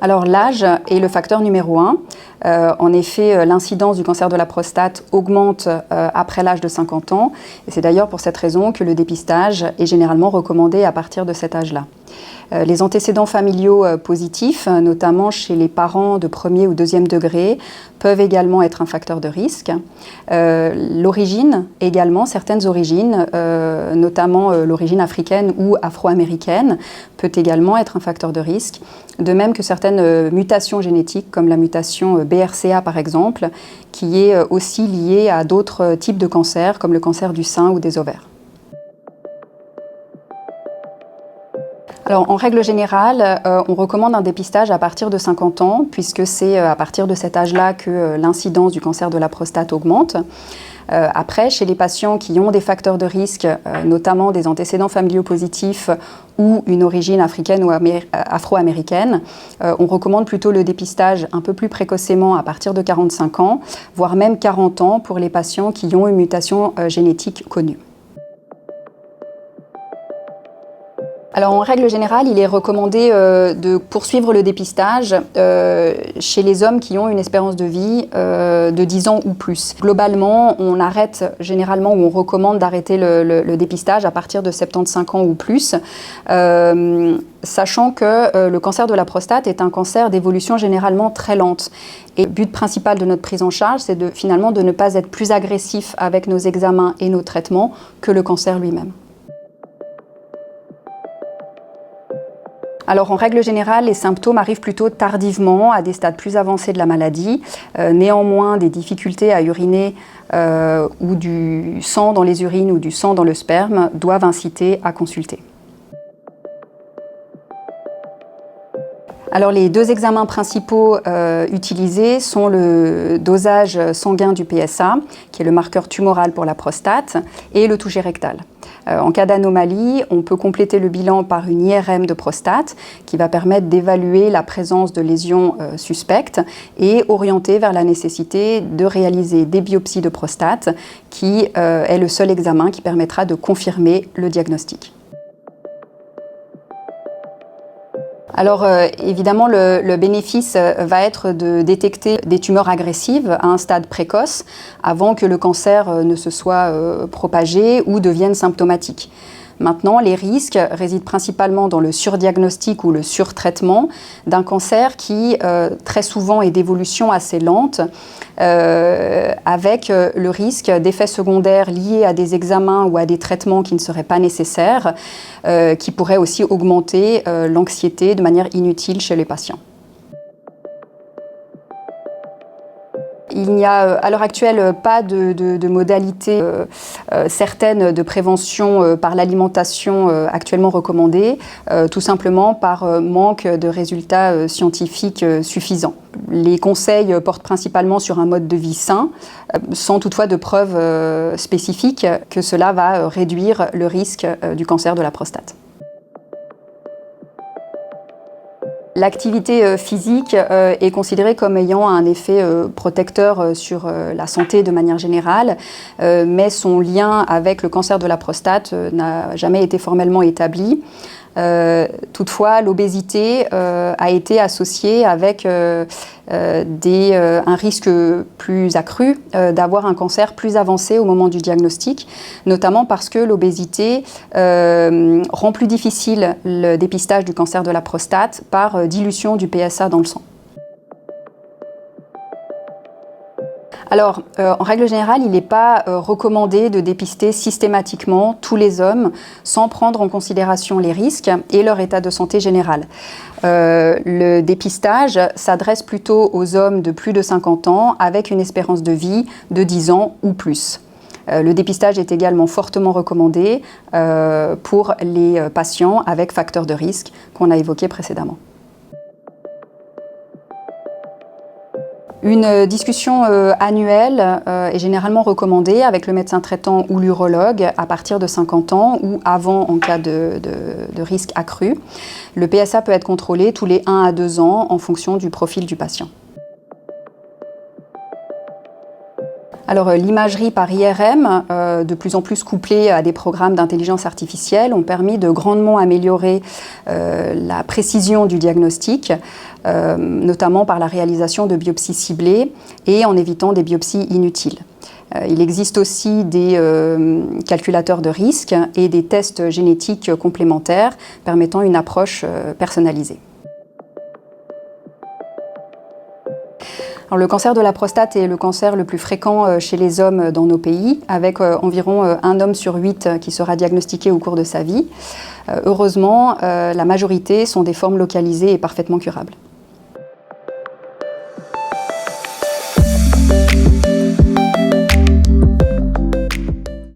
Alors l'âge est le facteur numéro 1. En effet, l'incidence du cancer de la prostate augmente après l'âge de 50 ans. Et c'est d'ailleurs pour cette raison que le dépistage est généralement recommandé à partir de cet âge-là. Les antécédents familiaux positifs, notamment chez les parents de premier ou deuxième degré, peuvent également être un facteur de risque. L'origine également, certaines origines, notamment l'origine africaine ou afro-américaine, peut également être un facteur de risque. De même que certaines mutations génétiques, comme la mutation BRCA par exemple, qui est aussi liée à d'autres types de cancers, comme le cancer du sein ou des ovaires. Alors, en règle générale, on recommande un dépistage à partir de 50 ans, puisque c'est à partir de cet âge-là que l'incidence du cancer de la prostate augmente. Après, chez les patients qui ont des facteurs de risque, notamment des antécédents familiaux positifs ou une origine africaine ou afro-américaine, on recommande plutôt le dépistage un peu plus précocement à partir de 45 ans, voire même 40 ans pour les patients qui ont une mutation génétique connue. Alors, en règle générale, il est recommandé de poursuivre le dépistage chez les hommes qui ont une espérance de vie de 10 ans ou plus. Globalement, on arrête généralement, ou on recommande d'arrêter le dépistage à partir de 75 ans ou plus, sachant que le cancer de la prostate est un cancer d'évolution généralement très lente. Et le but principal de notre prise en charge, c'est finalement de ne pas être plus agressif avec nos examens et nos traitements que le cancer lui-même. Alors, en règle générale, les symptômes arrivent plutôt tardivement, à des stades plus avancés de la maladie. Néanmoins, des difficultés à uriner ou du sang dans les urines ou du sang dans le sperme doivent inciter à consulter. Alors, les deux examens principaux utilisés sont le dosage sanguin du PSA, qui est le marqueur tumoral pour la prostate, et le toucher rectal. En cas d'anomalie, on peut compléter le bilan par une IRM de prostate qui va permettre d'évaluer la présence de lésions suspectes et orienter vers la nécessité de réaliser des biopsies de prostate, qui est le seul examen qui permettra de confirmer le diagnostic. Alors évidemment, le bénéfice va être de détecter des tumeurs agressives à un stade précoce avant que le cancer ne se soit propagé ou devienne symptomatique. Maintenant, les risques résident principalement dans le surdiagnostic ou le surtraitement d'un cancer qui très souvent est d'évolution assez lente, avec le risque d'effets secondaires liés à des examens ou à des traitements qui ne seraient pas nécessaires, qui pourraient aussi augmenter l'anxiété de manière inutile chez les patients. Il n'y a à l'heure actuelle pas de modalité certaine de prévention par l'alimentation actuellement recommandée, tout simplement par manque de résultats scientifiques suffisants. Les conseils portent principalement sur un mode de vie sain, sans toutefois de preuves spécifiques que cela va réduire le risque du cancer de la prostate. L'activité physique est considérée comme ayant un effet protecteur sur la santé de manière générale, mais son lien avec le cancer de la prostate n'a jamais été formellement établi. Toutefois, l'obésité a été associée avec un risque plus accru d'avoir un cancer plus avancé au moment du diagnostic, notamment parce que l'obésité rend plus difficile le dépistage du cancer de la prostate par dilution du PSA dans le sang. Alors, en règle générale, il n'est pas recommandé de dépister systématiquement tous les hommes sans prendre en considération les risques et leur état de santé général. Le dépistage s'adresse plutôt aux hommes de plus de 50 ans avec une espérance de vie de 10 ans ou plus. Le dépistage est également fortement recommandé pour les patients avec facteurs de risque qu'on a évoqués précédemment. Une discussion annuelle est généralement recommandée avec le médecin traitant ou l'urologue à partir de 50 ans ou avant en cas de risque accru. Le PSA peut être contrôlé tous les 1 à 2 ans en fonction du profil du patient. Alors l'imagerie par IRM, de plus en plus couplée à des programmes d'intelligence artificielle, ont permis de grandement améliorer la précision du diagnostic, notamment par la réalisation de biopsies ciblées et en évitant des biopsies inutiles. Il existe aussi des calculateurs de risque et des tests génétiques complémentaires permettant une approche personnalisée. Alors, le cancer de la prostate est le cancer le plus fréquent chez les hommes dans nos pays, avec environ 1 homme sur 8 qui sera diagnostiqué au cours de sa vie. Heureusement, la majorité sont des formes localisées et parfaitement curables.